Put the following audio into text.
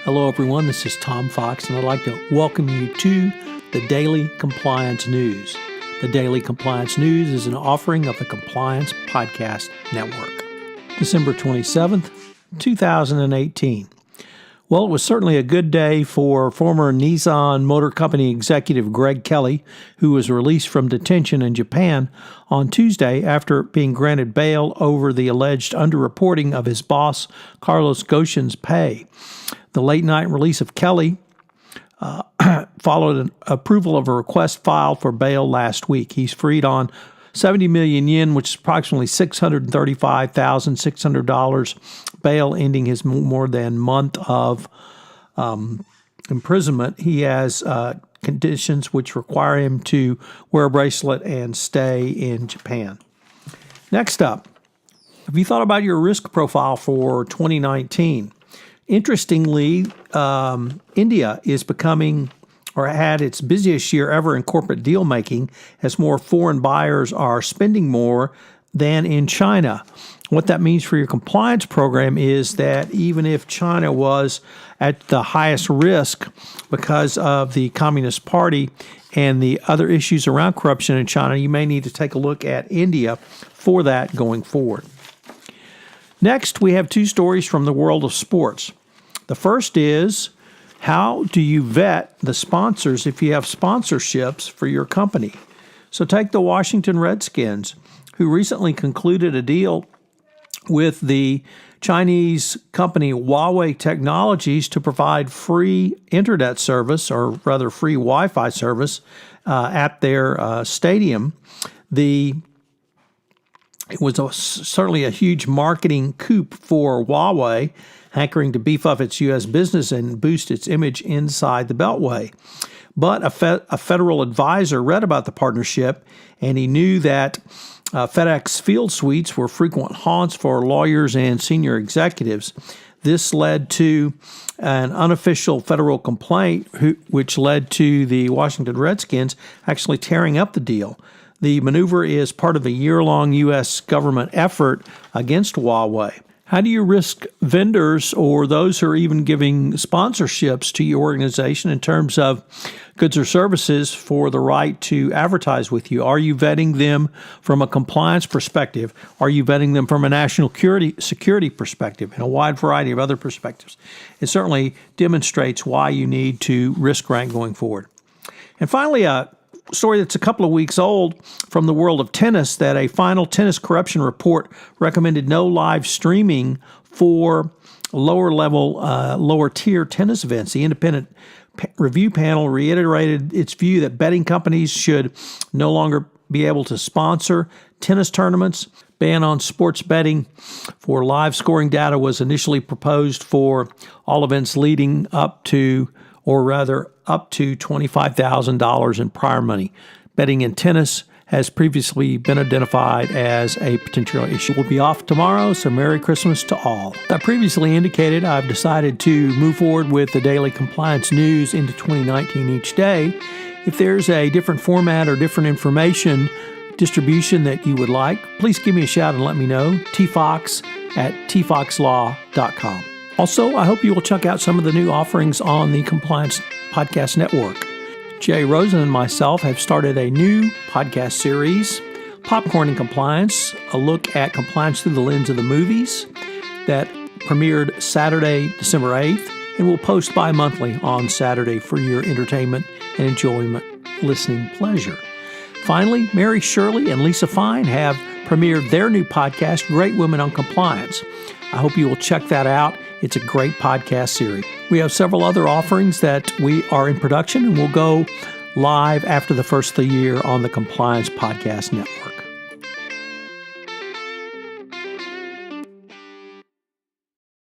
Hello, everyone. This is Tom Fox, and I'd like to welcome you to the Daily Compliance News. The Daily Compliance News is an offering of the Compliance Podcast Network. December 27th, 2018. Well, it was certainly a good day for former Nissan Motor Company executive Greg Kelly, who was released from detention in Japan on Tuesday after being granted bail over the alleged underreporting of his boss, Carlos Ghosn's pay. The late-night release of Kelly followed an approval of a request filed for bail last week. He's freed on 70 million yen, which is approximately $635,600 bail, ending his more than month of imprisonment. He has conditions which require him to wear a bracelet and stay in Japan. Next up, have you thought about your risk profile for 2019? Interestingly, India is becoming or had its busiest year ever in corporate deal making as more foreign buyers are spending more than in China. What that means for your compliance program is that even if China was at the highest risk because of the Communist Party and the other issues around corruption in China, you may need to take a look at India for that going forward. Next, we have two stories from the world of sports. The first is, how do you vet the sponsors if you have sponsorships for your company? So take the Washington Redskins, who recently concluded a deal with the Chinese company Huawei Technologies to provide free internet service, or rather free Wi-Fi service, at their stadium. It was certainly a huge marketing coup for Huawei, hankering to beef up its U.S. business and boost its image inside the Beltway. But a federal advisor read about the partnership, and he knew that FedEx field suites were frequent haunts for lawyers and senior executives. This led to an unofficial federal complaint, which led to the Washington Redskins actually tearing up the deal. The maneuver is part of a year-long U.S. government effort against Huawei. How do you risk vendors or those who are even giving sponsorships to your organization in terms of goods or services for the right to advertise with you? Are you vetting them from a compliance perspective? Are you vetting them from a national security perspective and a wide variety of other perspectives? It certainly demonstrates why you need to risk rank going forward. And finally, a story that's a couple of weeks old from the world of tennis, that a final tennis corruption report recommended no live streaming for lower tier tennis events. The independent review panel reiterated its view that betting companies should no longer be able to sponsor tennis tournaments. Ban on sports betting for live scoring data was initially proposed for all events leading up to $25,000 in prior money. Betting in tennis has previously been identified as a potential issue. We'll be off tomorrow, so Merry Christmas to all. I previously indicated I've decided to move forward with the daily compliance news into 2019 each day. If there's a different format or different information distribution that you would like, please give me a shout and let me know. tfox@tfoxlaw.com. Also, I hope you will check out some of the new offerings on the Compliance Podcast Network. Jay Rosen and myself have started a new podcast series, Popcorn and Compliance, a look at compliance through the lens of the movies, that premiered Saturday, December 8th, and will post bi-monthly on Saturday for your entertainment and enjoyment listening pleasure. Finally, Mary Shirley and Lisa Fine have premiered their new podcast, Great Women on Compliance. I hope you will check that out. It's a great podcast series. We have several other offerings that we are in production and will go live after the first of the year on the Compliance Podcast Network.